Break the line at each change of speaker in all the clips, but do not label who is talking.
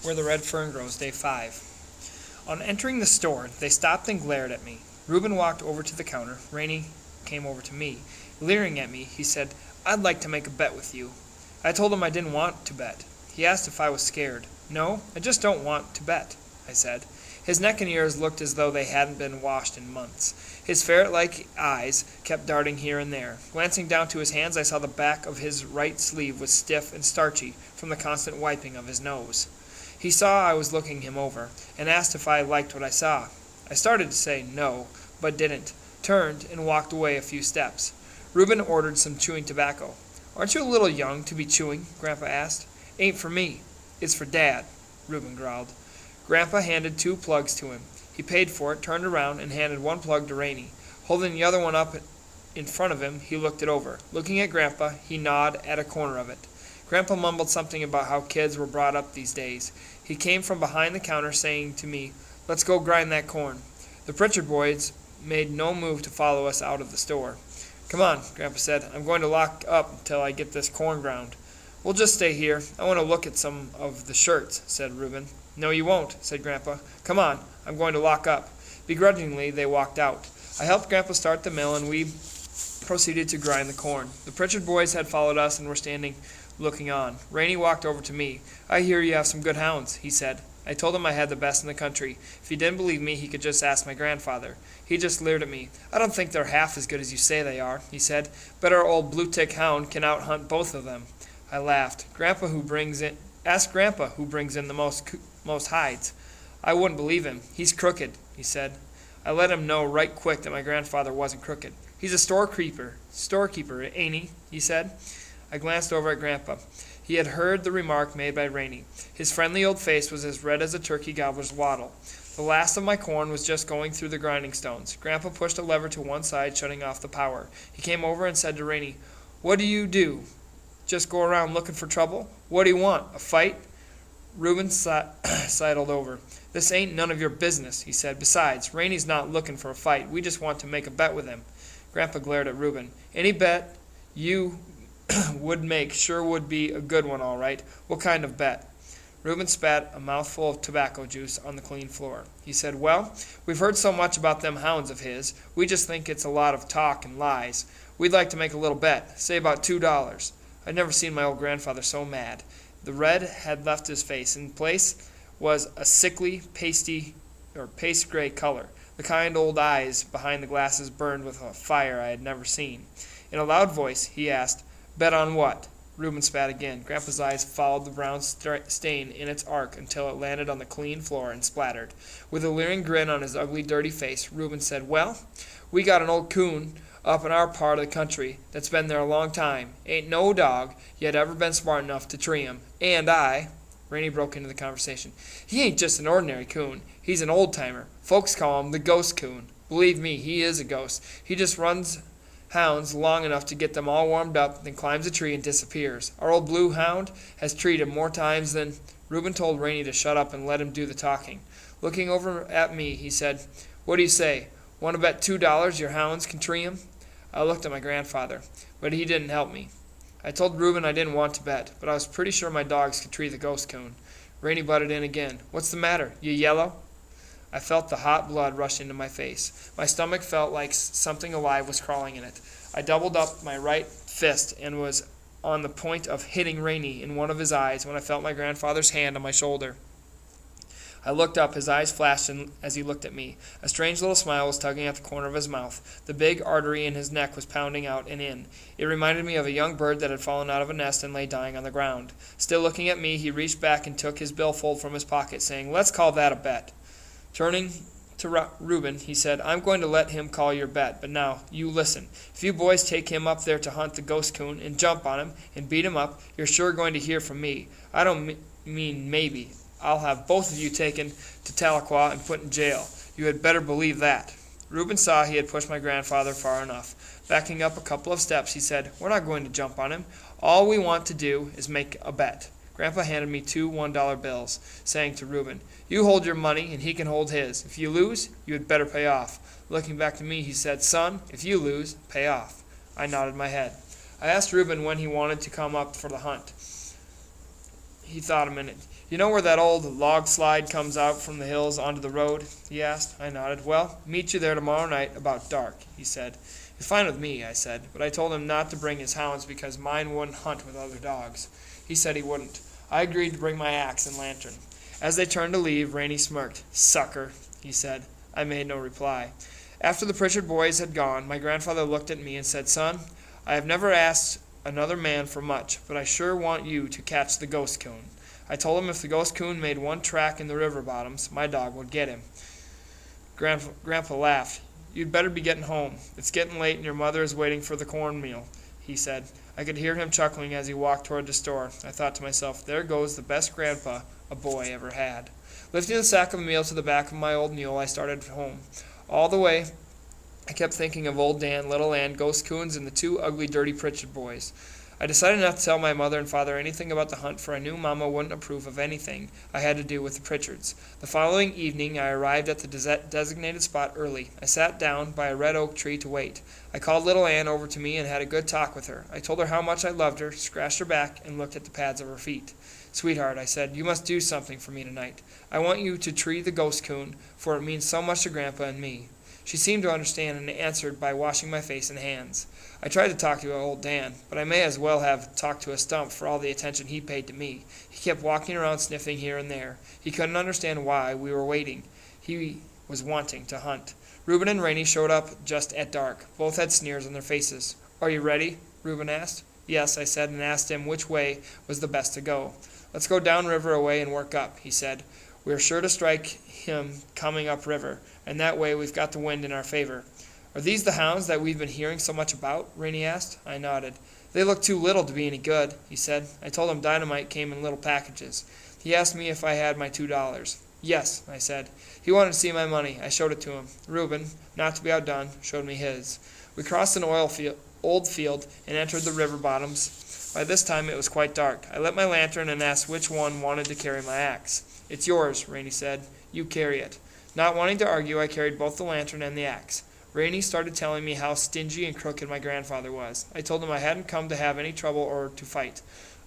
Where the Red Fern Grows, Day 5. On entering the store, they stopped and glared at me. Reuben walked over to the counter. Rainey came over to me. Leering at me, he said, "I'd like to make a bet with you." I told him I didn't want to bet. He asked if I was scared. "No, I just don't want to bet," I said. His neck and ears looked as though they hadn't been washed in months. His ferret-like eyes kept darting here and there. Glancing down to his hands, I saw the back of his right sleeve was stiff and starchy from the constant wiping of his nose. He saw I was looking him over, and asked if I liked what I saw. I started to say no, but didn't, turned, and walked away a few steps. Reuben ordered some chewing tobacco. "Aren't you a little young to be chewing?" Grandpa asked. "Ain't for me. It's for Dad," Reuben growled. Grandpa handed 2 plugs to him. He paid for it, turned around, and handed 1 plug to Rainey. Holding the other one up in front of him, he looked it over. Looking at Grandpa, he gnawed at a corner of it. Grandpa mumbled something about how kids were brought up these days. He came from behind the counter saying to me, "Let's go grind that corn." The Pritchard boys made no move to follow us out of the store. "Come on," Grandpa said. "I'm going to lock up until I get this corn ground." "We'll just stay here. I want to look at some of the shirts," said Reuben. "No, you won't," said Grandpa. "Come on, I'm going to lock up." Begrudgingly, they walked out. I helped Grandpa start the mill, and we proceeded to grind the corn. The Pritchard boys had followed us and were standing looking on. Rainey walked over to me. "I hear you have some good hounds," he said. I told him I had the best in the country. If he didn't believe me, he could just ask my grandfather. He just leered at me. "I don't think they're half as good as you say they are," he said. "Bet our old blue-tick hound can out-hunt both of them." I laughed. Ask Grandpa who brings in the most hides." "I wouldn't believe him. He's crooked," he said. I let him know right quick that my grandfather wasn't crooked. "He's a storekeeper, ain't he?" said. I glanced over at Grandpa. He had heard the remark made by Rainey. His friendly old face was as red as a turkey gobbler's wattle. The last of my corn was just going through the grinding stones. Grandpa pushed a lever to one side, shutting off the power. He came over and said to Rainey, "What do? Just go around looking for trouble? What do you want, a fight?" Reuben sidled over. "This ain't none of your business," he said. "Besides, Rainey's not looking for a fight. We just want to make a bet with him." Grandpa glared at Reuben. "Any bet you would make sure would be a good one, all right. What kind of bet?" Reuben spat a mouthful of tobacco juice on the clean floor. He said, "Well, we've heard so much about them hounds of his. We just think it's a lot of talk and lies. We'd like to make a little bet, say about $2. I'd never seen my old grandfather so mad. The red had left his face. In place was a sickly, paste gray color. The kind old eyes behind the glasses burned with a fire I had never seen. In a loud voice, he asked, "Bet on what?" Reuben spat again. Grandpa's eyes followed the brown stain in its arc until it landed on the clean floor and splattered. With a leering grin on his ugly, dirty face, Reuben said, "Well, we got an old coon up in our part of the country that's been there a long time. Ain't no dog yet ever been smart enough to tree him. And Rainey broke into the conversation. "He ain't just an ordinary coon. He's an old-timer. Folks call him the ghost coon. Believe me, he is a ghost. He just runs hounds long enough to get them all warmed up, then climbs a tree and disappears. Our old blue hound has treed him more times than—" Reuben told Rainey to shut up and let him do the talking. Looking over at me, he said, "What do you say? Want to bet $2 your hounds can tree him?" I looked at my grandfather, but he didn't help me. I told Reuben I didn't want to bet, but I was pretty sure my dogs could tree the ghost coon. Rainey butted in again. "What's the matter? You yellow?" I felt the hot blood rush into my face. My stomach felt like something alive was crawling in it. I doubled up my right fist and was on the point of hitting Rainey in one of his eyes when I felt my grandfather's hand on my shoulder. I looked up. His eyes flashed as he looked at me. A strange little smile was tugging at the corner of his mouth. The big artery in his neck was pounding out and in. It reminded me of a young bird that had fallen out of a nest and lay dying on the ground. Still looking at me, he reached back and took his billfold from his pocket, saying, "Let's call that a bet." Turning to Reuben, he said, "I'm going to let him call your bet, but now, you listen. If you boys take him up there to hunt the ghost coon and jump on him and beat him up, you're sure going to hear from me. I don't mean maybe. I'll have both of you taken to Tahlequah and put in jail. You had better believe that." Reuben saw he had pushed my grandfather far enough. Backing up a couple of steps, he said, "We're not going to jump on him. All we want to do is make a bet." Grandpa handed me 2 $1 bills, saying to Reuben, "You hold your money and he can hold his. If you lose, you had better pay off." Looking back to me, he said, "Son, if you lose, pay off." I nodded my head. I asked Reuben when he wanted to come up for the hunt. He thought a minute. You know where that old log slide comes out from the hills onto the road? He asked. I nodded. Well, meet you there tomorrow night about dark, he said. It's fine with me, I said, but I told him not to bring his hounds because mine wouldn't hunt with other dogs. He said he wouldn't. I agreed to bring my axe and lantern. As they turned to leave, Rainey smirked. Sucker, he said. I made no reply. After the Pritchard boys had gone, my grandfather looked at me and said, Son, I have never asked another man for much, but I sure want you to catch the ghost coon. I told him if the ghost coon made one track in the river bottoms, my dog would get him. Grandpa laughed. You'd better be getting home. It's getting late and your mother is waiting for the cornmeal, he said. I could hear him chuckling as he walked toward the store. I thought to myself, there goes the best grandpa a boy ever had. Lifting the sack of meal to the back of my old mule, I started home. All the way, I kept thinking of old Dan, Little Ann, Ghost Coons, and the two ugly, dirty Pritchard boys. I decided not to tell my mother and father anything about the hunt, for I knew Mama wouldn't approve of anything I had to do with the Pritchards. The following evening, I arrived at the designated spot early. I sat down by a red oak tree to wait. I called Little Ann over to me and had a good talk with her. I told her how much I loved her, scratched her back, and looked at the pads of her feet. Sweetheart, I said, you must do something for me tonight. I want you to tree the ghost coon, for it means so much to Grandpa and me. She seemed to understand and answered by washing my face and hands. I tried to talk to old Dan, but I may as well have talked to a stump for all the attention he paid to me. He kept walking around sniffing here and there. He couldn't understand why we were waiting. He was wanting to hunt. Reuben and Rainey showed up just at dark. Both had sneers on their faces. Are you ready? Reuben asked. Yes, I said, and asked him which way was the best to go. Let's go downriver a way and work up, he said. We're sure to strike him coming upriver, and that way we've got the wind in our favor. Are these the hounds that we've been hearing so much about? Rainey asked. I nodded. They look too little to be any good, he said. I told him dynamite came in little packages. He asked me if I had my $2. Yes, I said. He wanted to see my money. I showed it to him. Reuben, not to be outdone, showed me his. We crossed an old field and entered the river bottoms. By this time it was quite dark. I lit my lantern and asked which one wanted to carry my axe. It's yours, Rainey said. You carry it. Not wanting to argue, I carried both the lantern and the axe. Rainey started telling me how stingy and crooked my grandfather was. I told him I hadn't come to have any trouble or to fight.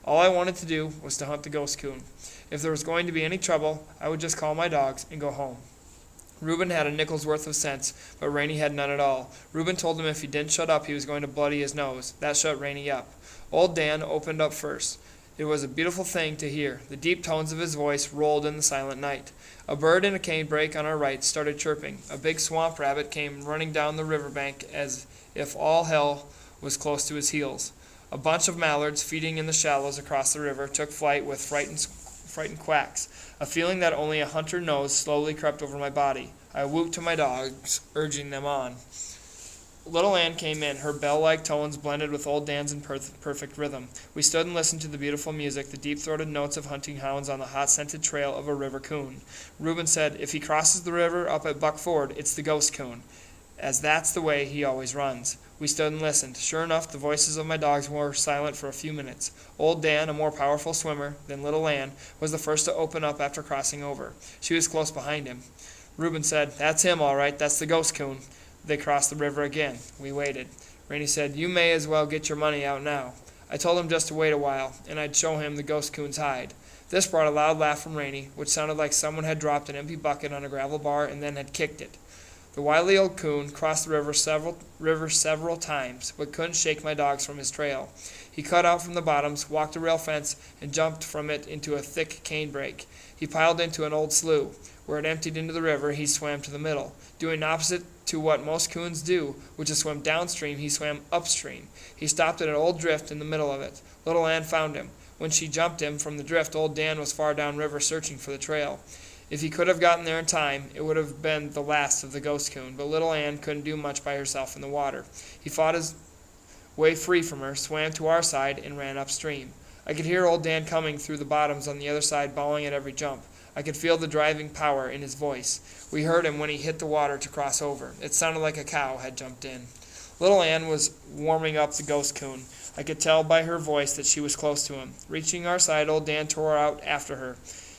All I wanted to do was to hunt the ghost coon. If there was going to be any trouble, I would just call my dogs and go home. Reuben had a nickel's worth of sense, but Rainey had none at all. Reuben told him if he didn't shut up, he was going to bloody his nose. That shut Rainey up. Old Dan opened up first. It was a beautiful thing to hear. The deep tones of his voice rolled in the silent night. A bird in a canebrake on our right started chirping. A big swamp rabbit came running down the riverbank as if all hell was close to his heels. A bunch of mallards feeding in the shallows across the river took flight with frightened quacks. A feeling that only a hunter knows slowly crept over my body. I whooped to my dogs, urging them on. Little Ann came in, her bell-like tones blended with old Dan's in perfect rhythm. We stood and listened to the beautiful music, the deep-throated notes of hunting hounds on the hot-scented trail of a river coon. Reuben said, if he crosses the river up at Buck Ford, it's the ghost coon, as that's the way he always runs. We stood and listened. Sure enough, the voices of my dogs were silent for a few minutes. Old Dan, a more powerful swimmer than Little Ann, was the first to open up after crossing over. She was close behind him. Reuben said, that's him, all right. That's the ghost coon. They crossed the river again. We waited. Rainey said, you may as well get your money out now. I told him just to wait a while, and I'd show him the ghost coon's hide. This brought a loud laugh from Rainey, which sounded like someone had dropped an empty bucket on a gravel bar and then had kicked it. The wily old coon crossed the river several times, but couldn't shake my dogs from his trail. He cut out from the bottoms, walked a rail fence, and jumped from it into a thick canebrake. He piled into an old slough. Where it emptied into the river, he swam to the middle. Doing opposite to what most coons do, which is swim downstream, he swam upstream. He stopped at an old drift in the middle of it. Little Ann found him. When she jumped him from the drift, old Dan was far downriver searching for the trail. If he could have gotten there in time, it would have been the last of the ghost coon, but Little Ann couldn't do much by herself in the water. He fought his way free from her, swam to our side, and ran upstream. I could hear old Dan coming through the bottoms on the other side, bawling at every jump. I could feel the driving power in his voice. We heard him when he hit the water to cross over. It sounded like a cow had jumped in. Little Ann was warming up the ghost coon. I could tell by her voice that she was close to him. Reaching our side, old Dan tore out after her.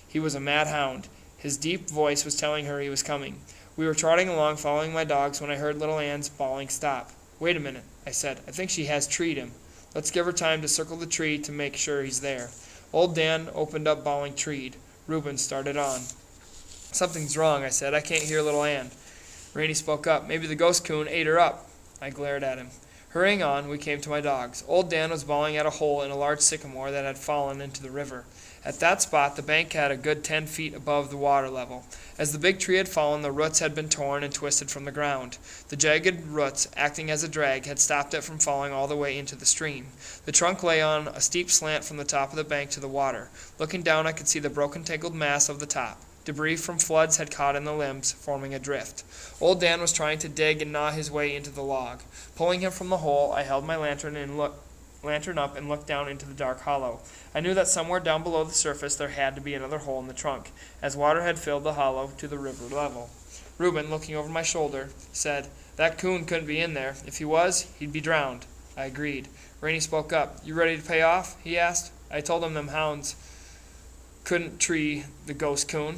He was a mad hound. His deep voice was telling her he was coming. We were trotting along, following my dogs, when I heard Little Ann's bawling stop. Wait a minute, I said. I think she has treed him. Let's give her time to circle the tree to make sure he's there. Old Dan opened up, bawling treed. Reuben started on. "Something's wrong," I said. "I can't hear little Ann." Rainey spoke up. "Maybe the ghost coon ate her up." I glared at him. Hurrying on, we came to my dogs. Old Dan was bawling at a hole in a large sycamore that had fallen into the river. At that spot, the bank had a good 10 feet above the water level. As the big tree had fallen, the roots had been torn and twisted from the ground. The jagged roots, acting as a drag, had stopped it from falling all the way into the stream. The trunk lay on a steep slant from the top of the bank to the water. Looking down, I could see the broken, tangled mass of the top. Debris from floods had caught in the limbs, forming a drift. Old Dan was trying to dig and gnaw his way into the log. Pulling him from the hole, I held my lantern up and looked down into the dark hollow. I knew that somewhere down below the surface there had to be another hole in the trunk, as water had filled the hollow to the river level. Reuben, looking over my shoulder, said, "That coon couldn't be in there. If he was, he'd be drowned." I agreed. Rainey spoke up. "You ready to pay off?" he asked. I told him them hounds couldn't tree the ghost coon.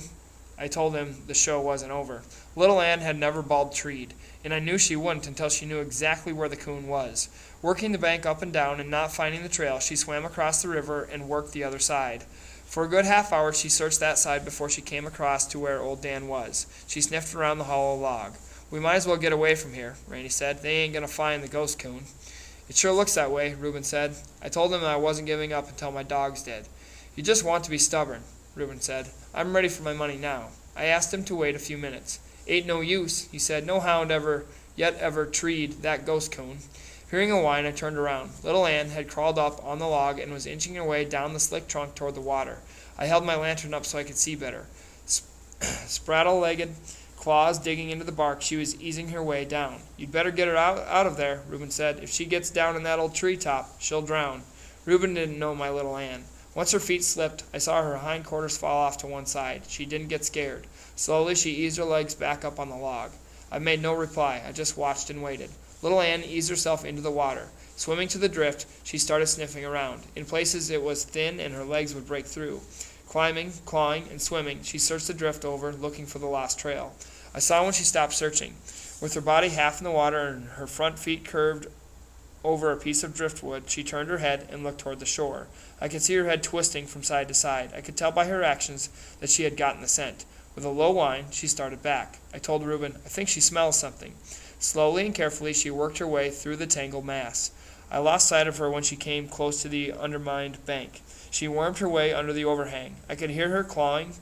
I told him the show wasn't over. Little Ann had never bawled treed, and I knew she wouldn't until she knew exactly where the coon was. Working the bank up and down and not finding the trail, she swam across the river and worked the other side. For a good half hour she searched that side before she came across to where old Dan was. She sniffed around the hollow log. "We might as well get away from here," Rainey said. "They ain't going to find the ghost coon." "It sure looks that way," Reuben said. I told him I wasn't giving up until my dogs did. "You just want to be stubborn," Reuben said. "I'm ready for my money now." I asked him to wait a few minutes. "Ain't no use," he said. "No hound ever treed that ghost coon." Hearing a whine, I turned around. Little Ann had crawled up on the log and was inching her way down the slick trunk toward the water. I held my lantern up so I could see better. Spraddle-legged, claws digging into the bark, she was easing her way down. "You'd better get her out of there," Reuben said. "If she gets down in that old tree top, she'll drown." Reuben didn't know my little Ann. Once her feet slipped, I saw her hindquarters fall off to one side. She didn't get scared. Slowly, she eased her legs back up on the log. I made no reply. I just watched and waited. Little Ann eased herself into the water. Swimming to the drift, she started sniffing around. In places it was thin and her legs would break through. Climbing, clawing, and swimming, she searched the drift over, looking for the lost trail. I saw when she stopped searching. With her body half in the water and her front feet curved over a piece of driftwood, she turned her head and looked toward the shore. I could see her head twisting from side to side. I could tell by her actions that she had gotten the scent. With a low whine, she started back. I told Reuben, "I think she smells something." Slowly and carefully, she worked her way through the tangled mass. I lost sight of her when she came close to the undermined bank. She wormed her way under the overhang. I could hear her clawing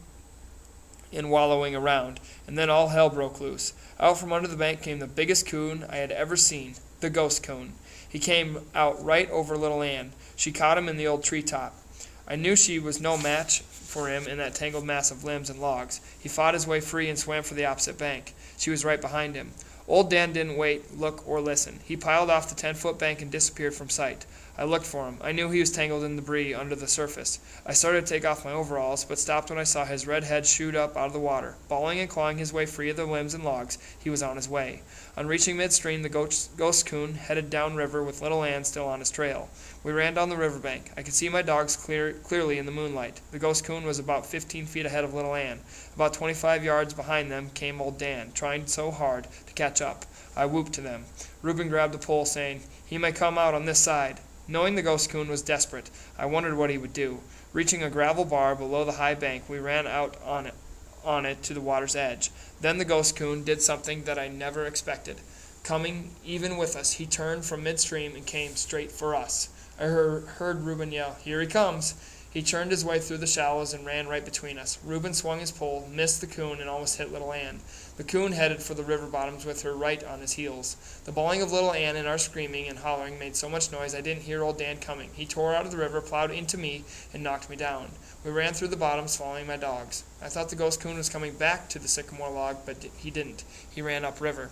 and wallowing around, and then all hell broke loose. Out from under the bank came the biggest coon I had ever seen, the ghost coon. He came out right over little Ann. She caught him in the old treetop. I knew she was no match for him in that tangled mass of limbs and logs. He fought his way free and swam for the opposite bank. She was right behind him. Old Dan didn't wait, look, or listen. He piled off the 10-foot bank and disappeared from sight. I looked for him. I knew he was tangled in debris under the surface. I started to take off my overalls, but stopped when I saw his red head shoot up out of the water. Bawling and clawing his way free of the limbs and logs, he was on his way. On reaching midstream, the ghost coon headed downriver with little Ann still on his trail. We ran down the riverbank. I could see my dogs clearly in the moonlight. The ghost coon was about 15 feet ahead of little Ann. About 25 yards behind them came old Dan, trying so hard to catch up. I whooped to them. Reuben grabbed a pole, saying, "He may come out on this side." Knowing the ghost coon was desperate, I wondered what he would do. Reaching a gravel bar below the high bank, we ran out on it to the water's edge. Then the ghost coon did something that I never expected. Coming even with us, he turned from midstream and came straight for us. I heard Reuben yell, "Here he comes!" He churned his way through the shallows and ran right between us. Reuben swung his pole, missed the coon, and almost hit little Ann. The coon headed for the river bottoms with her right on his heels. The bawling of little Ann and our screaming and hollering made so much noise I didn't hear old Dan coming. He tore out of the river, plowed into me, and knocked me down. We ran through the bottoms, following my dogs. I thought the ghost coon was coming back to the sycamore log, but he didn't. He ran upriver.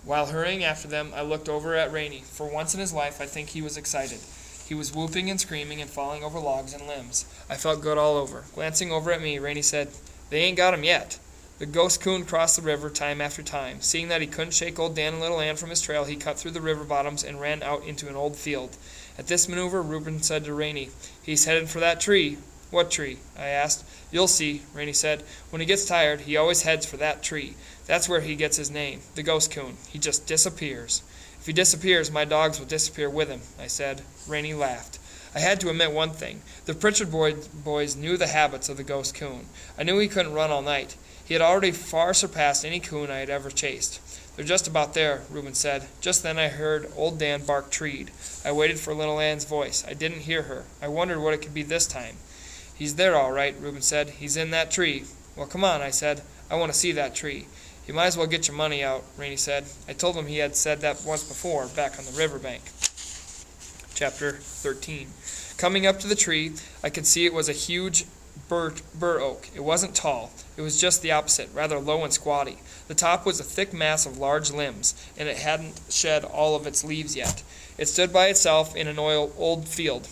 While hurrying after them, I looked over at Rainey. For once in his life, I think he was excited. He was whooping and screaming and falling over logs and limbs. I felt good all over. Glancing over at me, Rainey said, "They ain't got him yet." The ghost coon crossed the river time after time. Seeing that he couldn't shake old Dan and little Ann from his trail, he cut through the river bottoms and ran out into an old field. At this maneuver, Reuben said to Rainey, "He's headed for that tree." "What tree?" I asked. "You'll see," Rainey said. "When he gets tired, he always heads for that tree. That's where he gets his name, the ghost coon. He just disappears." "If he disappears, my dogs will disappear with him," I said. Rainey laughed. I had to admit one thing. The Pritchard boys knew the habits of the ghost coon. I knew he couldn't run all night. He had already far surpassed any coon I had ever chased. "They're just about there," Reuben said. Just then I heard old Dan bark treed. I waited for little Ann's voice. I didn't hear her. I wondered what it could be this time. "He's there all right," Reuben said. "He's in that tree." "Well, come on," I said. "I want to see that tree." "You might as well get your money out," Rainey said. I told him he had said that once before, back on the riverbank. Chapter 13. Coming up to the tree, I could see it was a huge bur oak. It wasn't tall. It was just the opposite, rather low and squatty. The top was a thick mass of large limbs, and it hadn't shed all of its leaves yet. It stood by itself in an old field.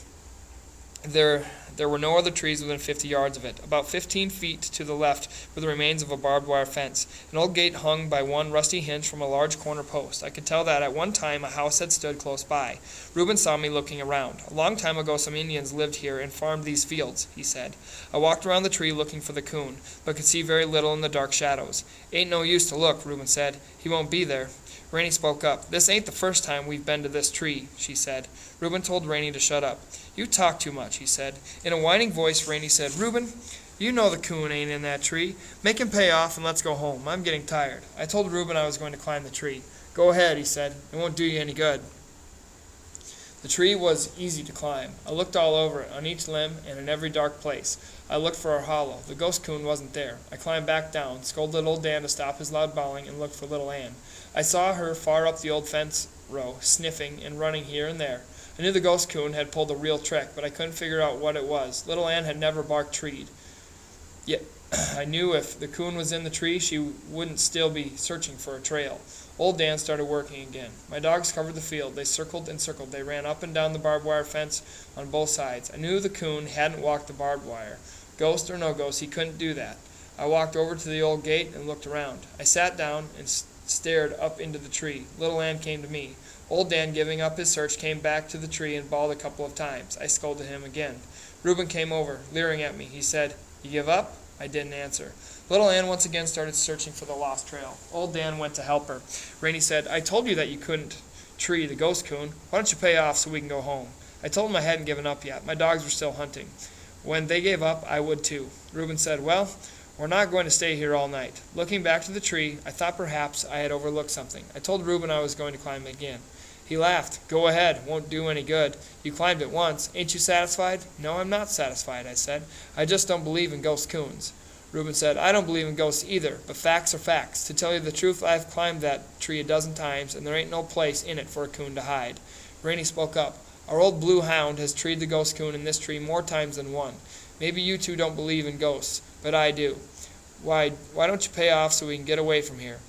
There were no other trees within 50 yards of it. About 15 feet to the left were the remains of a barbed wire fence. An old gate hung by one rusty hinge from a large corner post. I could tell that at one time a house had stood close by. Reuben saw me looking around. "A long time ago some Indians lived here and farmed these fields," he said. I walked around the tree looking for the coon, but could see very little in the dark shadows. "Ain't no use to look," Reuben said. "He won't be there." Rainey spoke up. "This ain't the first time we've been to this tree," she said. Reuben told Rainey to shut up. "You talk too much," he said. In a whining voice, Rainey said, "Reuben, you know the coon ain't in that tree. Make him pay off and let's go home. I'm getting tired." I told Reuben I was going to climb the tree. "Go ahead," he said. "It won't do you any good." The tree was easy to climb. I looked all over it, on each limb and in every dark place. I looked for a hollow. The ghost coon wasn't there. I climbed back down, scolded old Dan to stop his loud bawling, and looked for little Ann. I saw her far up the old fence row, sniffing and running here and there. I knew the ghost coon had pulled a real trick, but I couldn't figure out what it was. Little Ann had never barked treed. Yet I knew if the coon was in the tree, she wouldn't still be searching for a trail. Old Dan started working again. My dogs covered the field. They circled and circled. They ran up and down the barbed wire fence on both sides. I knew the coon hadn't walked the barbed wire. Ghost or no ghost, he couldn't do that. I walked over to the old gate and looked around. I sat down and stared up into the tree. Little Ann came to me. Old Dan, giving up his search, came back to the tree and bawled a couple of times. I scolded him again. Reuben came over, leering at me. He said, "You give up?" I didn't answer. Little Ann once again started searching for the lost trail. Old Dan went to help her. Rainey said, "I told you that you couldn't tree the ghost coon. Why don't you pay off so we can go home?" I told him I hadn't given up yet. My dogs were still hunting. When they gave up, I would too. Reuben said, "Well, we're not going to stay here all night." Looking back to the tree, I thought perhaps I had overlooked something. I told Reuben I was going to climb again. He laughed. "Go ahead. Won't do any good. You climbed it once. Ain't you satisfied?" "No, I'm not satisfied," I said. "I just don't believe in ghost coons." Reuben said, "I don't believe in ghosts either, but facts are facts. To tell you the truth, I've climbed that tree a dozen times, and there ain't no place in it for a coon to hide." Rainey spoke up. "Our old blue hound has treed the ghost coon in this tree more times than one. Maybe you two don't believe in ghosts, but I do. Why don't you pay off so we can get away from here?"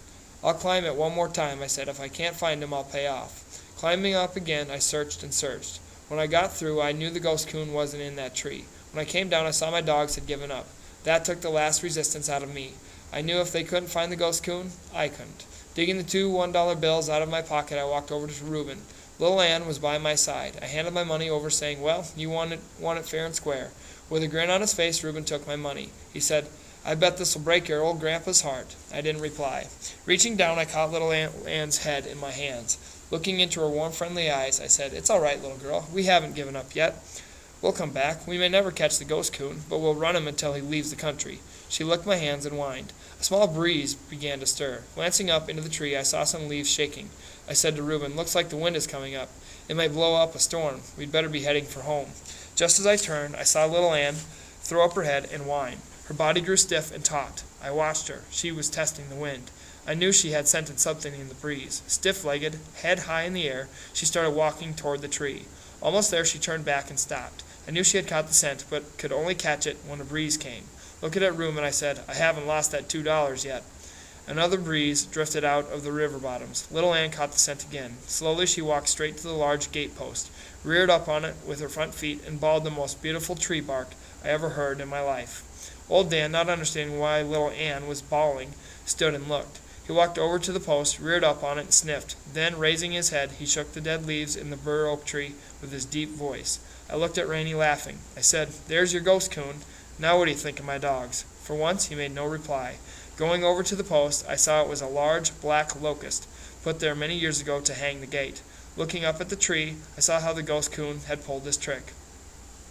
"I'll climb it one more time," I said. "If I can't find him, I'll pay off." Climbing up again, I searched and searched. When I got through, I knew the ghost coon wasn't in that tree. When I came down, I saw my dogs had given up. That took the last resistance out of me. I knew if they couldn't find the ghost coon, I couldn't. Digging the 2 $1 bills out of my pocket, I walked over to Reuben. Little Ann was by my side. I handed my money over, saying, "Well, you want it fair and square." With a grin on his face, Reuben took my money. He said, "I bet this'll break your old grandpa's heart." I didn't reply. Reaching down, I caught little Ann's head in my hands. Looking into her warm, friendly eyes, I said, "It's all right, little girl. We haven't given up yet. We'll come back. We may never catch the ghost coon, but we'll run him until he leaves the country." She licked my hands and whined. A small breeze began to stir. Glancing up into the tree, I saw some leaves shaking. I said to Reuben, "Looks like the wind is coming up. It might blow up a storm. We'd better be heading for home." Just as I turned, I saw little Ann throw up her head and whine. Her body grew stiff and taut. I watched her. She was testing the wind. I knew she had scented something in the breeze. Stiff-legged, head high in the air, she started walking toward the tree. Almost there, she turned back and stopped. I knew she had caught the scent, but could only catch it when a breeze came. Looking at Reuben, I said, "I haven't lost that $2 yet." Another breeze drifted out of the river bottoms. Little Ann caught the scent again. Slowly she walked straight to the large gate post, reared up on it with her front feet, and bawled the most beautiful tree bark I ever heard in my life. Old Dan, not understanding why little Ann was bawling, stood and looked. He walked over to the post, reared up on it, and sniffed. Then, raising his head, he shook the dead leaves in the bur oak tree with his deep voice. I looked at Rainey, laughing. I said, "There's your ghost coon. Now what do you think of my dogs?" For once, he made no reply. Going over to the post, I saw it was a large black locust, put there many years ago to hang the gate. Looking up at the tree, I saw how the ghost coon had pulled this trick.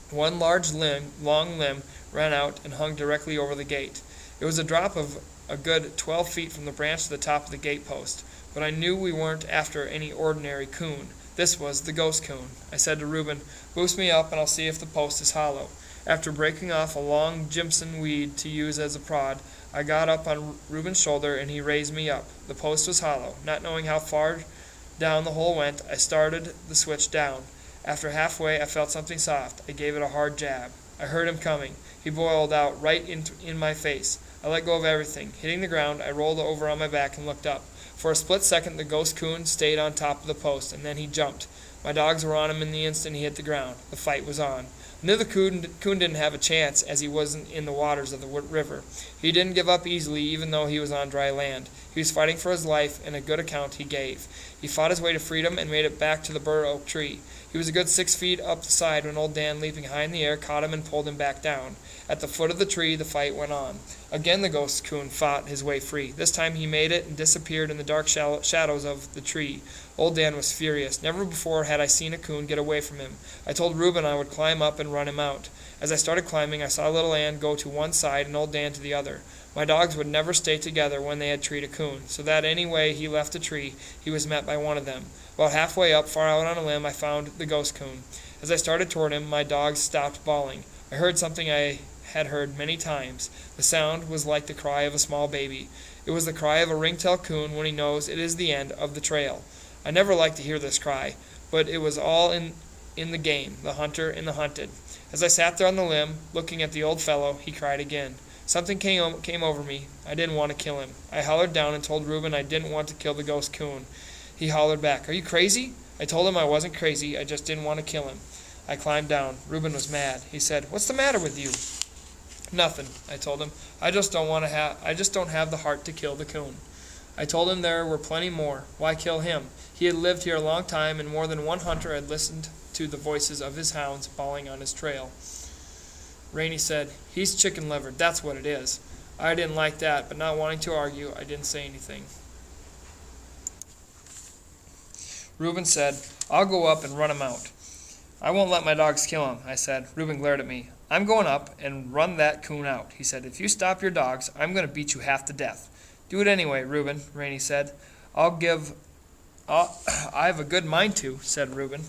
One long limb, ran out and hung directly over the gate. It was a drop of a good 12 feet from the branch to the top of the gate post, but I knew we weren't after any ordinary coon. This was the ghost coon. I said to Reuben, "Boost me up and I'll see if the post is hollow." After breaking off a long Jimson weed to use as a prod, I got up on Reuben's shoulder and he raised me up. The post was hollow. Not knowing how far down the hole went, I started the switch down. After halfway, I felt something soft. I gave it a hard jab. I heard him coming. He boiled out right in my face. I let go of everything. Hitting the ground, I rolled over on my back and looked up. For a split second, the ghost coon stayed on top of the post, and then he jumped. My dogs were on him in the instant he hit the ground. The fight was on. I knew the coon didn't have a chance, as he wasn't in the waters of the river. He didn't give up easily, even though he was on dry land. He was fighting for his life, and a good account he gave. He fought his way to freedom and made it back to the bur oak tree. He was a good 6 feet up the side when old Dan, leaping high in the air, caught him and pulled him back down. At the foot of the tree, the fight went on. Again the ghost coon fought his way free. This time he made it and disappeared in the dark shadows of the tree. Old Dan was furious. Never before had I seen a coon get away from him. I told Reuben I would climb up and run him out. As I started climbing, I saw little Ann go to one side and old Dan to the other. My dogs would never stay together when they had treed a coon, so that any way he left the tree, he was met by one of them. About halfway up, far out on a limb, I found the ghost coon. As I started toward him, my dogs stopped bawling. I heard something I had heard many times. The sound was like the cry of a small baby. It was the cry of a ringtail coon when he knows it is the end of the trail. I never liked to hear this cry, but it was all in the game, the hunter and the hunted. As I sat there on the limb, looking at the old fellow, he cried again. Something came over me. I didn't want to kill him. I hollered down and told Reuben I didn't want to kill the ghost coon. He hollered back, "Are you crazy?" I told him I wasn't crazy, I just didn't want to kill him. I climbed down. Reuben was mad. He said, "What's the matter with you?" "Nothing," I told him. I just don't have the heart to kill the coon." I told him there were plenty more. Why kill him? He had lived here a long time, and more than one hunter had listened to the voices of his hounds bawling on his trail. Rainey said, "He's chicken-livered, that's what it is." I didn't like that, but not wanting to argue, I didn't say anything. Reuben said, "I'll go up and run him out." "I won't let my dogs kill him," I said. Reuben glared at me. "I'm going up and run that coon out," he said. "If you stop your dogs, I'm going to beat you half to death." "Do it anyway, Reuben," Rainey said. "I've a good mind to," said Reuben.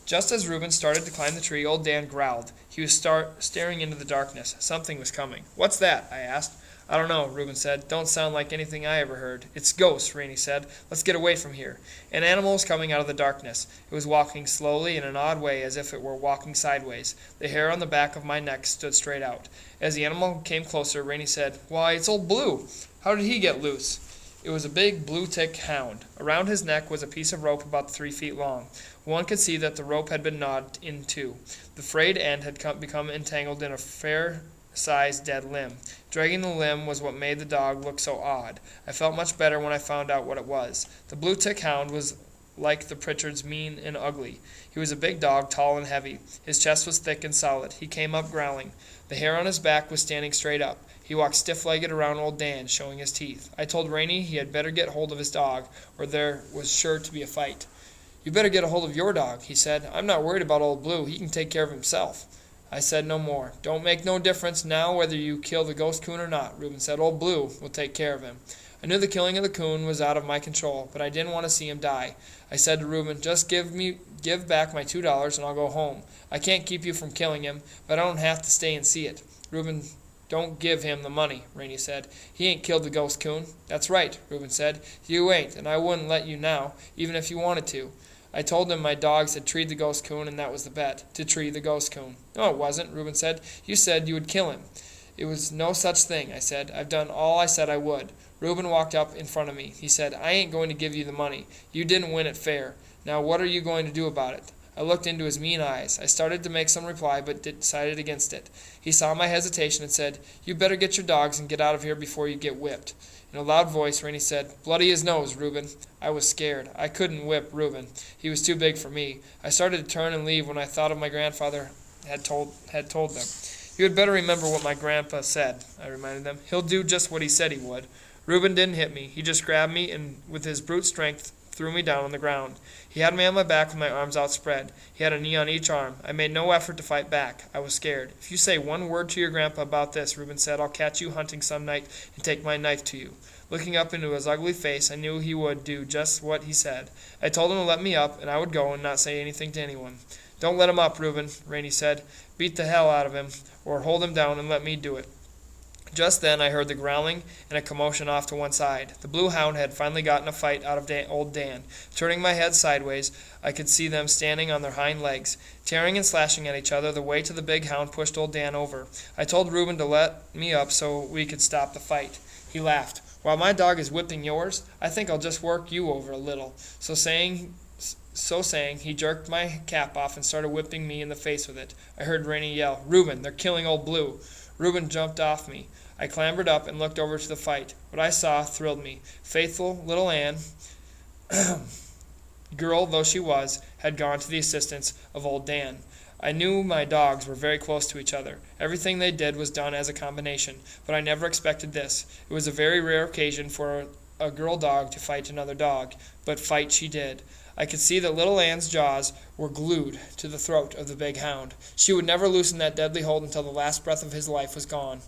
Just as Reuben started to climb the tree, old Dan growled. He was staring into the darkness. Something was coming. "What's that?" I asked. "I don't know," Reuben said. "Don't sound like anything I ever heard." "It's ghosts," Rainey said. "Let's get away from here." An animal was coming out of the darkness. It was walking slowly in an odd way, as if it were walking sideways. The hair on the back of my neck stood straight out. As the animal came closer, Rainey said, "Why, it's old Blue. How did he get loose?" It was a big blue-tick hound. Around his neck was a piece of rope about 3 feet long. One could see that the rope had been gnawed in two. The frayed end had become entangled in a fair-sized dead limb. Dragging the limb was what made the dog look so odd. I felt much better when I found out what it was. The blue-tick hound was like the Pritchards, mean and ugly. He was a big dog, tall and heavy. His chest was thick and solid. He came up growling. The hair on his back was standing straight up. He walked stiff-legged around old Dan, showing his teeth. I told Rainey he had better get hold of his dog, or there was sure to be a fight. "You better get a hold of your dog," he said. "I'm not worried about old Blue. He can take care of himself." I said no more. "Don't make no difference now whether you kill the ghost coon or not," Reuben said. "Old Blue will take care of him." I knew the killing of the coon was out of my control, but I didn't want to see him die. I said to Reuben, "Just give back my $2 and I'll go home. I can't keep you from killing him, but I don't have to stay and see it." "Reuben, don't give him the money," Rainey said. "He ain't killed the ghost coon." "That's right," Reuben said. "You ain't, and I wouldn't let you now, even if you wanted to." I told him my dogs had treed the ghost coon, and that was the bet, to tree the ghost coon. "No, it wasn't," Reuben said. "You said you would kill him." "It was no such thing," I said. "I've done all I said I would." Reuben walked up in front of me. He said, "I ain't going to give you the money. You didn't win it fair. Now what are you going to do about it?" I looked into his mean eyes. I started to make some reply, but decided against it. He saw my hesitation and said, "You better get your dogs and get out of here before you get whipped." In a loud voice, Rainey said, "Bloody his nose, Reuben." I was scared. I couldn't whip Reuben. He was too big for me. I started to turn and leave when I thought of my grandfather had told them. "You had better remember what my grandpa said," I reminded them. "He'll do just what he said he would." Reuben didn't hit me. He just grabbed me and with his brute strength threw me down on the ground. He had me on my back with my arms outspread. He had a knee on each arm. I made no effort to fight back. I was scared. "If you say one word to your grandpa about this," Reuben said, "I'll catch you hunting some night and take my knife to you." Looking up into his ugly face, I knew he would do just what he said. I told him to let me up, and I would go and not say anything to anyone. "Don't let him up, Reuben," Rainey said. "Beat the hell out of him, or hold him down and let me do it." Just then I heard the growling and a commotion off to one side. The blue hound had finally gotten a fight out of old Dan. Turning my head sideways, I could see them standing on their hind legs, tearing and slashing at each other. The weight of the big hound pushed old Dan over. I told Reuben to let me up so we could stop the fight. He laughed. "While my dog is whipping yours, I think I'll just work you over a little." So saying, he jerked my cap off and started whipping me in the face with it. I heard Rainey yell, "Reuben, they're killing old Blue." Reuben jumped off me. I clambered up and looked over to the fight. What I saw thrilled me. Faithful little Anne, girl though she was, had gone to the assistance of old Dan. I knew my dogs were very close to each other. Everything they did was done as a combination, but I never expected this. It was a very rare occasion for a girl dog to fight another dog, but fight she did. I could see that little Anne's jaws were glued to the throat of the big hound. She would never loosen that deadly hold until the last breath of his life was gone.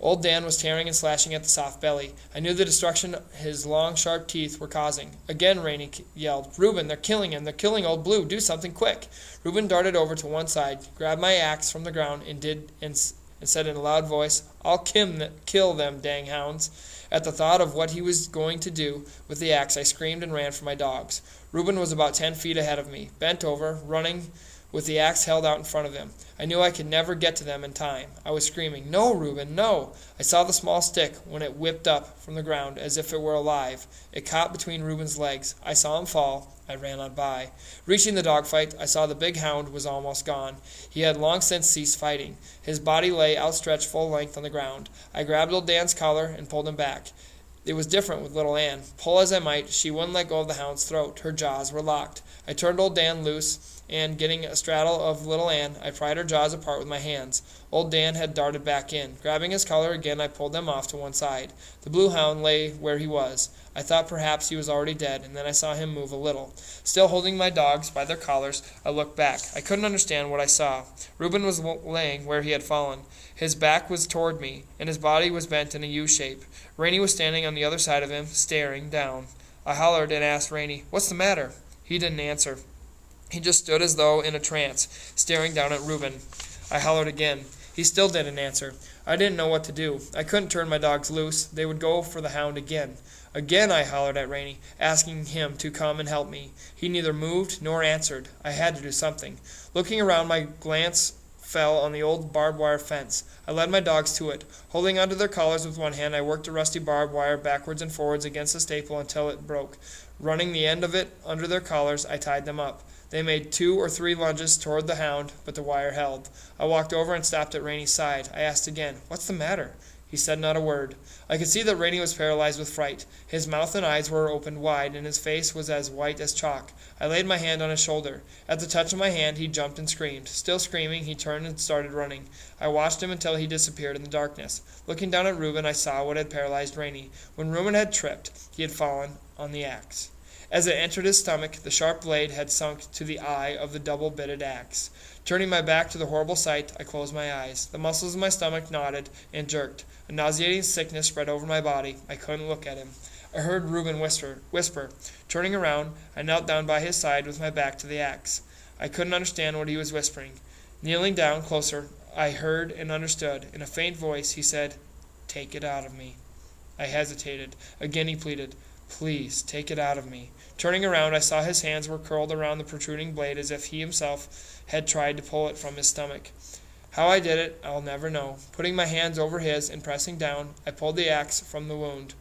Old Dan was tearing and slashing at the soft belly. I knew the destruction his long, sharp teeth were causing. Again Rainey yelled, "Reuben, they're killing him. They're killing old Blue. Do something quick." Reuben darted over to one side, grabbed my axe from the ground, and said in a loud voice, "I'll kill them dang hounds." At the thought of what he was going to do with the axe, I screamed and ran for my dogs. Reuben was about 10 feet ahead of me, bent over, running with the axe held out in front of him. I knew I could never get to them in time. I was screaming, "No, Reuben, no!" I saw the small stick when it whipped up from the ground as if it were alive. It caught between Reuben's legs. I saw him fall. I ran on by. Reaching the dogfight, I saw the big hound was almost gone. He had long since ceased fighting. His body lay outstretched full length on the ground. I grabbed old Dan's collar and pulled him back. It was different with little Anne. Pull as I might, she wouldn't let go of the hound's throat. Her jaws were locked. I turned old Dan loose, and getting a straddle of little Anne, I pried her jaws apart with my hands. Old Dan had darted back in. Grabbing his collar again, I pulled them off to one side. The blue hound lay where he was. I thought perhaps he was already dead, and then I saw him move a little. Still holding my dogs by their collars, I looked back. I couldn't understand what I saw. Reuben was laying where he had fallen. His back was toward me, and his body was bent in a U shape. Rainey was standing on the other side of him, staring down. I hollered and asked Rainey, "What's the matter?" He didn't answer. He just stood as though in a trance, staring down at Reuben. I hollered again. He still didn't answer. I didn't know what to do. I couldn't turn my dogs loose. They would go for the hound again. Again I hollered at Rainey, asking him to come and help me. He neither moved nor answered. I had to do something. Looking around, my glance fell on the old barbed wire fence. I led my dogs to it. Holding onto their collars with one hand, I worked the rusty barbed wire backwards and forwards against the staple until it broke. Running the end of it under their collars, I tied them up. They made 2 or 3 lunges toward the hound, but the wire held. I walked over and stopped at Rainey's side. I asked again, "What's the matter?" He said not a word. I could see that Rainey was paralyzed with fright. His mouth and eyes were opened wide, and his face was as white as chalk. I laid my hand on his shoulder. At the touch of my hand, he jumped and screamed. Still screaming, he turned and started running. I watched him until he disappeared in the darkness. Looking down at Reuben, I saw what had paralyzed Rainey. When Reuben had tripped, he had fallen on the axe. As it entered his stomach, the sharp blade had sunk to the eye of the double-bitted axe. Turning my back to the horrible sight, I closed my eyes. The muscles of my stomach knotted and jerked. A nauseating sickness spread over my body. I couldn't look at him. I heard Reuben whisper. Turning around, I knelt down by his side with my back to the axe. I couldn't understand what he was whispering. Kneeling down closer, I heard and understood. In a faint voice, he said, "Take it out of me." I hesitated. Again he pleaded, "Please, take it out of me." Turning around, I saw his hands were curled around the protruding blade as if he himself had tried to pull it from his stomach. How I did it, I'll never know. Putting my hands over his and pressing down, I pulled the axe from the wound.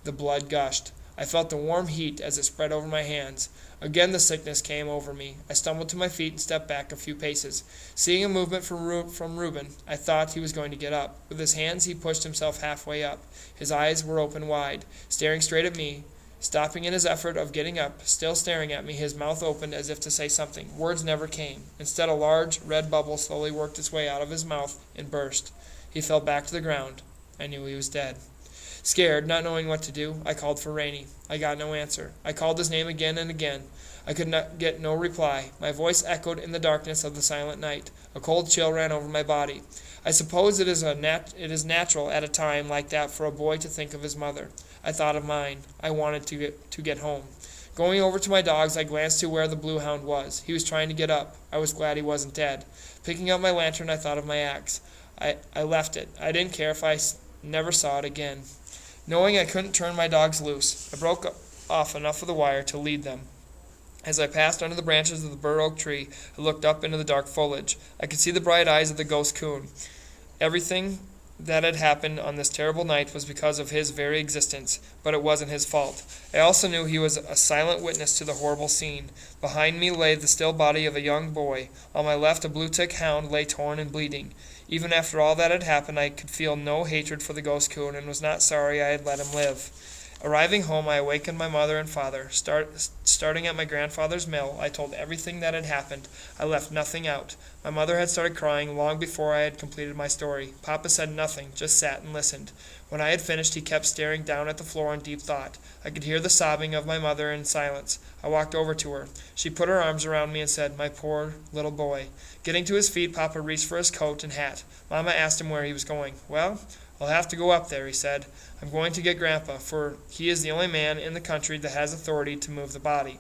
The blood gushed. I felt the warm heat as it spread over my hands. Again the sickness came over me. I stumbled to my feet and stepped back a few paces. Seeing a movement from Reuben, I thought he was going to get up. With his hands he pushed himself halfway up. His eyes were open wide, staring straight at me. Stopping in his effort of getting up, still staring at me, his mouth opened as if to say something. Words never came. Instead, a large red bubble slowly worked its way out of his mouth and burst. He fell back to the ground. I knew he was dead. Scared, not knowing what to do, I called for Rainey. I got no answer. I called his name again and again. I could not get no reply. My voice echoed in the darkness of the silent night. A cold chill ran over my body. I suppose it is natural at a time like that for a boy to think of his mother. I thought of mine. I wanted to get home. Going over to my dogs, I glanced to where the blue hound was. He was trying to get up. I was glad he wasn't dead. Picking up my lantern, I thought of my axe. I left it. I didn't care if I never saw it again. Knowing I couldn't turn my dogs loose, I broke off enough of the wire to lead them. As I passed under the branches of the bur oak tree, I looked up into the dark foliage. I could see the bright eyes of the ghost coon. Everything that had happened on this terrible night was because of his very existence, but it wasn't his fault. I also knew he was a silent witness to the horrible scene. Behind me lay the still body of a young boy. On my left, a blue-tick hound lay torn and bleeding. Even after all that had happened, I could feel no hatred for the ghost coon and was not sorry I had let him live. Arriving home, I awakened my mother and father. Starting at my grandfather's mill, I told everything that had happened. I left nothing out. My mother had started crying long before I had completed my story. Papa said nothing, just sat and listened. When I had finished, he kept staring down at the floor in deep thought. I could hear the sobbing of my mother in silence. I walked over to her. She put her arms around me and said, "My poor little boy." Getting to his feet, Papa reached for his coat and hat. Mama asked him where he was going. "Well, I'll have to go up there," he said. "I'm going to get Grandpa, for he is the only man in the country that has authority to move the body."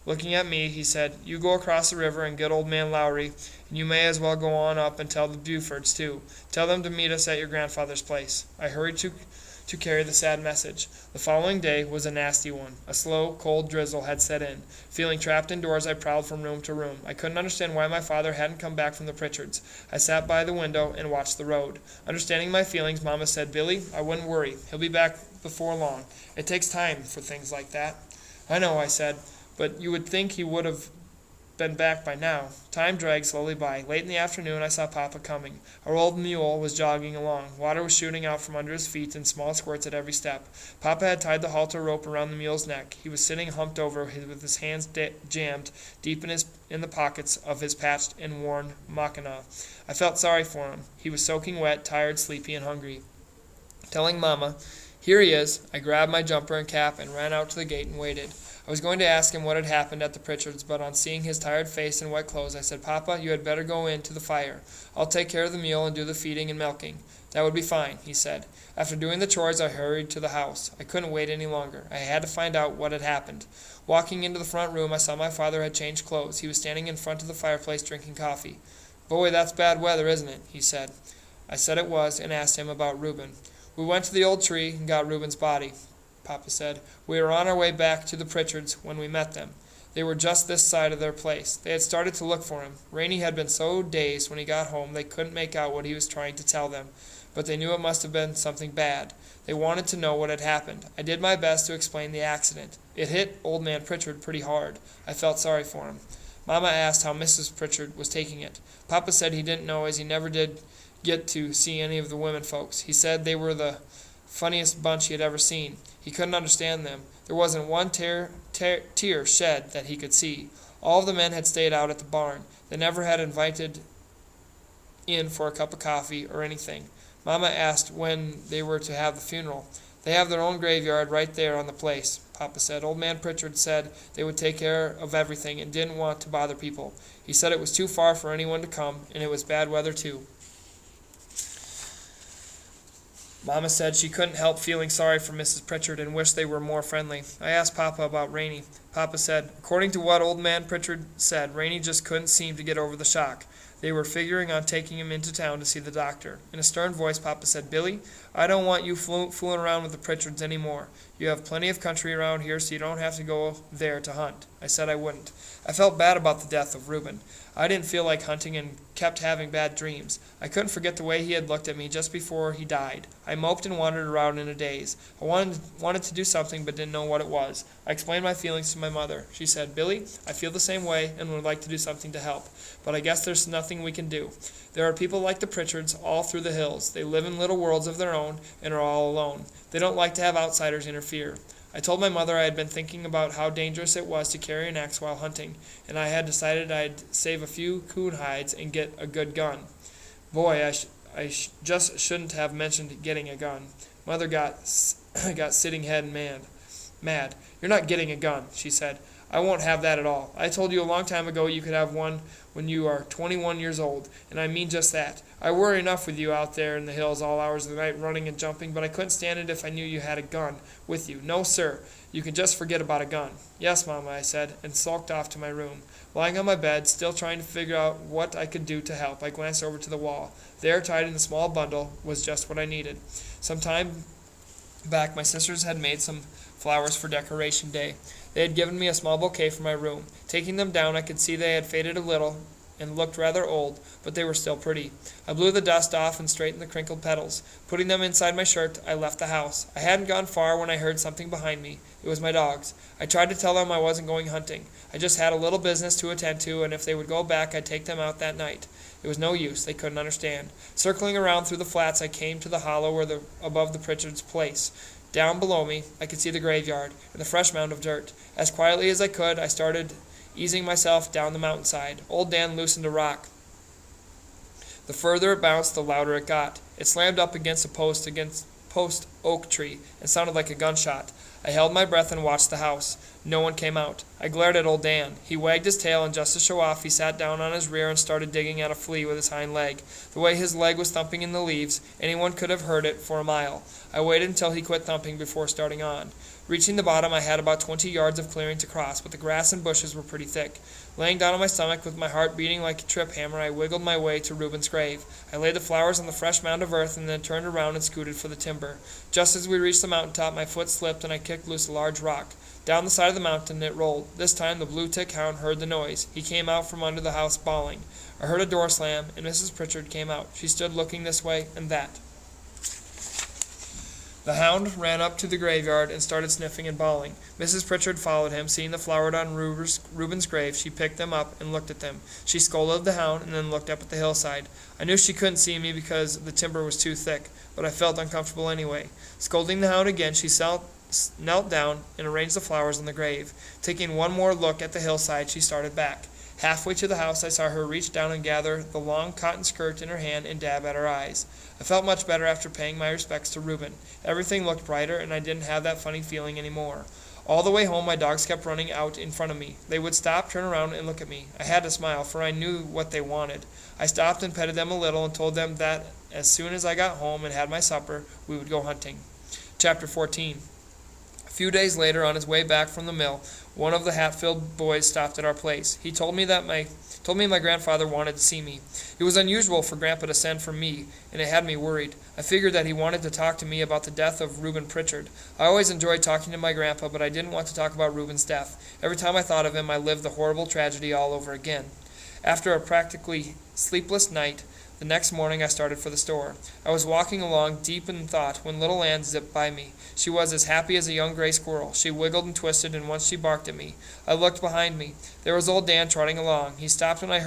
Looking at me, he said, "You go across the river and get old man Lowry, and you may as well go on up and tell the Bufords, too. Tell them to meet us at your grandfather's place." I hurried to carry the sad message. The following day was a nasty one. A slow, cold drizzle had set in. Feeling trapped indoors, I prowled from room to room. I couldn't understand why my father hadn't come back from the Pritchards. I sat by the window and watched the road. Understanding my feelings, Mama said, "Billy, I wouldn't worry. He'll be back before long. It takes time for things like that." "I know," I said, "but you would think he would have been back by now." Time dragged slowly by. Late in the afternoon, I saw Papa coming. Our old mule was jogging along. Water was shooting out from under his feet in small squirts at every step. Papa had tied the halter rope around the mule's neck. He was sitting humped over with his hands jammed deep in the pockets of his patched and worn mackinaw. I felt sorry for him. He was soaking wet, tired, sleepy, and hungry. Telling Mama, "Here he is," I grabbed my jumper and cap and ran out to the gate and waited. I was going to ask him what had happened at the Pritchards, but on seeing his tired face and wet clothes, I said, "Papa, you had better go in to the fire. I'll take care of the mule and do the feeding and milking." "That would be fine," he said. After doing the chores, I hurried to the house. I couldn't wait any longer. I had to find out what had happened. Walking into the front room, I saw my father had changed clothes. He was standing in front of the fireplace drinking coffee. "Boy, that's bad weather, isn't it?" he said. I said it was, and asked him about Reuben. "We went to the old tree and got Reuben's body," Papa said. "We were on our way back to the Pritchards when we met them. They were just this side of their place. They had started to look for him. Rainey had been so dazed when he got home they couldn't make out what he was trying to tell them, but they knew it must have been something bad. They wanted to know what had happened. I did my best to explain the accident. It hit old man Pritchard pretty hard. I felt sorry for him." Mama asked how Mrs. Pritchard was taking it. Papa said he didn't know, as he never did get to see any of the women folks. He said they were the funniest bunch he had ever seen. He couldn't understand them. There wasn't one tear shed that he could see. All of the men had stayed out at the barn. They never had invited in for a cup of coffee or anything. Mama asked when they were to have the funeral. "They have their own graveyard right there on the place," Papa said. "Old man Pritchard said they would take care of everything and didn't want to bother people. He said it was too far for anyone to come, and it was bad weather too." Mama said she couldn't help feeling sorry for Mrs. Pritchard and wished they were more friendly. I asked Papa about Rainey. Papa said, "According to what old man Pritchard said, Rainey just couldn't seem to get over the shock. They were figuring on taking him into town to see the doctor." In a stern voice, Papa said, "Billy, I don't want you fooling around with the Pritchards any more. You have plenty of country around here, so you don't have to go there to hunt." I said I wouldn't. I felt bad about the death of Reuben. I didn't feel like hunting and kept having bad dreams. I couldn't forget the way he had looked at me just before he died. I moped and wandered around in a daze. I wanted to do something but didn't know what it was. I explained my feelings to my mother. She said, "Billy, I feel the same way and would like to do something to help, but I guess there's nothing we can do. There are people like the Pritchards all through the hills. They live in little worlds of their own and are all alone. They don't like to have outsiders interfere." I told my mother I had been thinking about how dangerous it was to carry an axe while hunting, and I had decided I'd save a few coon hides and get a good gun. Boy, just shouldn't have mentioned getting a gun. Mother got sitting head mad. You're not getting a gun, she said. I won't have that at all. I told you a long time ago you could have one when you are 21 years old, and I mean just that. I worry enough with you out there in the hills all hours of the night running and jumping, but I couldn't stand it if I knew you had a gun with you. No, sir. You can just forget about a gun. Yes, Mama, I said, and sulked off to my room. Lying on my bed, still trying to figure out what I could do to help, I glanced over to the wall. There, tied in a small bundle, was just what I needed. Some time back, my sisters had made some flowers for Decoration Day. They had given me a small bouquet for my room. Taking them down, I could see they had faded a little and looked rather old, but they were still pretty. I blew the dust off and straightened the crinkled petals. Putting them inside my shirt, I left the house. I hadn't gone far when I heard something behind me. It was my dogs. I tried to tell them I wasn't going hunting. I just had a little business to attend to, and if they would go back, I'd take them out that night. It was no use. They couldn't understand. Circling around through the flats, I came to the hollow above the Pritchard's place. Down below me, I could see the graveyard and the fresh mound of dirt. As quietly as I could, I started easing myself down the mountainside. Old Dan loosened a rock. The further it bounced, the louder it got. It slammed up against a post oak tree and sounded like a gunshot. I held my breath and watched the house. No one came out. I glared at old Dan. He wagged his tail, and just to show off, he sat down on his rear and started digging at a flea with his hind leg. The way his leg was thumping in the leaves, anyone could have heard it for a mile. I waited until he quit thumping before starting on. Reaching the bottom, I had about 20 yards of clearing to cross, but the grass and bushes were pretty thick. Laying down on my stomach with my heart beating like a trip hammer, I wiggled my way to Reuben's grave. I laid the flowers on the fresh mound of earth and then turned around and scooted for the timber. Just as we reached the mountaintop, my foot slipped and I kicked loose a large rock. Down the side of the mountain it rolled. This time the blue tick hound heard the noise. He came out from under the house bawling. I heard a door slam, and Mrs. Pritchard came out. She stood looking this way and that. The hound ran up to the graveyard and started sniffing and bawling. Mrs. Pritchard followed him. Seeing the flowers on Reuben's grave, she picked them up and looked at them. She scolded the hound and then looked up at the hillside. I knew she couldn't see me because the timber was too thick, but I felt uncomfortable anyway. Scolding the hound again, she knelt down and arranged the flowers on the grave. Taking one more look at the hillside, she started back. Halfway to the house, I saw her reach down and gather the long cotton skirt in her hand and dab at her eyes. I felt much better after paying my respects to Reuben. Everything looked brighter, and I didn't have that funny feeling anymore. All the way home, my dogs kept running out in front of me. They would stop, turn around, and look at me. I had to smile, for I knew what they wanted. I stopped and petted them a little and told them that as soon as I got home and had my supper, we would go hunting. Chapter 14. A few days later, on his way back from the mill, one of the Hatfield boys stopped at our place. He told me my grandfather wanted to see me. It was unusual for Grandpa to send for me, and it had me worried. I figured that he wanted to talk to me about the death of Reuben Pritchard. I always enjoyed talking to my grandpa, but I didn't want to talk about Reuben's death. Every time I thought of him, I lived the horrible tragedy all over again. After a practically sleepless night, the next morning I started for the store. I was walking along deep in thought when little Ann zipped by me. She was as happy as a young gray squirrel. She wiggled and twisted, and once she barked at me. I looked behind me. There was old Dan trotting along. He stopped when I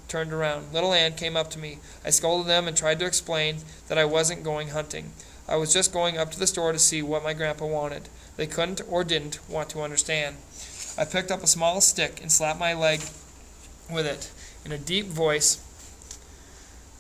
turned around. Little Ann came up to me. I scolded them and tried to explain that I wasn't going hunting. I was just going up to the store to see what my grandpa wanted. They couldn't or didn't want to understand. I picked up a small stick and slapped my leg with it. In a deep voice,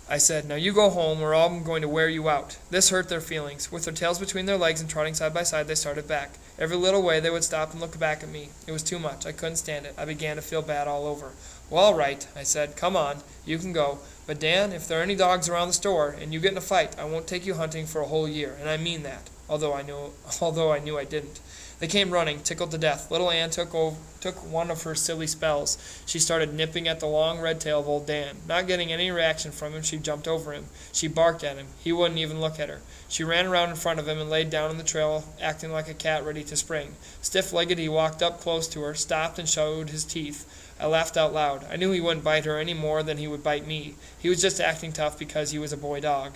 I said, "Now you go home, or I'm going to wear you out." This hurt their feelings. With their tails between their legs and trotting side by side, they started back. Every little way they would stop and look back at me. It was too much. I couldn't stand it. I began to feel bad all over. "Well, all right," I said. "Come on. You can go. But, Dan, if there are any dogs around the store, and you get in a fight, I won't take you hunting for a whole year, and I mean that, although I knew I didn't." They came running, tickled to death. Little Ann took one of her silly spells. She started nipping at the long red tail of old Dan. Not getting any reaction from him, she jumped over him. She barked at him. He wouldn't even look at her. She ran around in front of him and laid down in the trail, acting like a cat ready to spring. Stiff-legged, he walked up close to her, stopped, and showed his teeth. I laughed out loud. I knew he wouldn't bite her any more than he would bite me. He was just acting tough because he was a boy dog.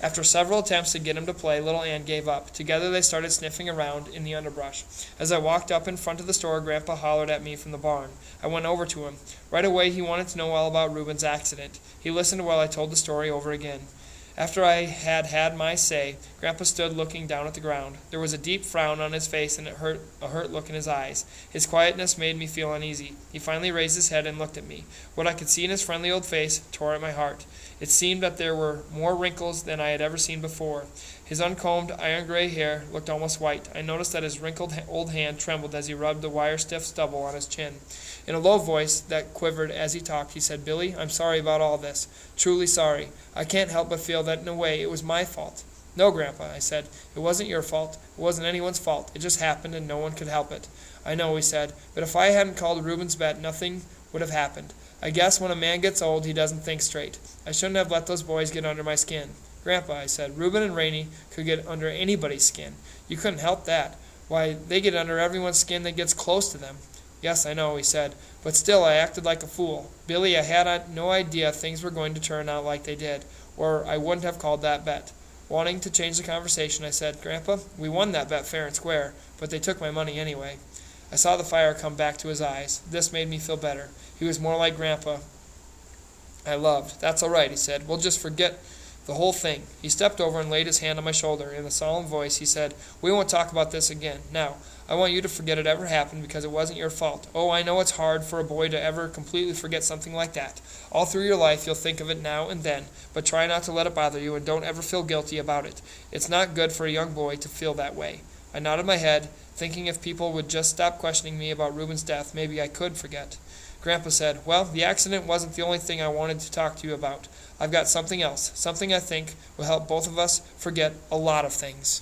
After several attempts to get him to play, little Ann gave up. Together they started sniffing around in the underbrush. As I walked up in front of the store, Grandpa hollered at me from the barn. I went over to him. Right away he wanted to know all about Reuben's accident. He listened while I told the story over again. After I had had my say, Grandpa stood looking down at the ground. There was a deep frown on his face and a hurt look in his eyes. His quietness made me feel uneasy. He finally raised his head and looked at me. What I could see in his friendly old face tore at my heart. It seemed that there were more wrinkles than I had ever seen before. His uncombed, iron-gray hair looked almost white. I noticed that his wrinkled old hand trembled as he rubbed the wire-stiff stubble on his chin. In a low voice that quivered as he talked, he said, "Billy, I'm sorry about all this. Truly sorry. I can't help but feel that in a way it was my fault." "No, Grandpa," I said. "It wasn't your fault. It wasn't anyone's fault. It just happened, and no one could help it." "I know," he said, "but if I hadn't called Reuben's bet, nothing would have happened. I guess when a man gets old, he doesn't think straight. I shouldn't have let those boys get under my skin." "Grandpa," I said, "Reuben and Rainey could get under anybody's skin. You couldn't help that. Why, they get under everyone's skin that gets close to them." "Yes, I know," he said, "but still I acted like a fool. Billy, I had no idea things were going to turn out like they did, or I wouldn't have called that bet." Wanting to change the conversation, I said, "Grandpa, we won that bet fair and square, but they took my money anyway." I saw the fire come back to his eyes. This made me feel better. He was more like Grandpa I loved. "That's all right," he said. "We'll just forget the whole thing." He stepped over and laid his hand on my shoulder. In a solemn voice, he said, "We won't talk about this again. Now, I want you to forget it ever happened because it wasn't your fault. Oh, I know it's hard for a boy to ever completely forget something like that. All through your life you'll think of it now and then, but try not to let it bother you and don't ever feel guilty about it. It's not good for a young boy to feel that way." I nodded my head, thinking if people would just stop questioning me about Reuben's death, maybe I could forget. Grandpa said, "Well, the accident wasn't the only thing I wanted to talk to you about. I've got something else, something I think will help both of us forget a lot of things."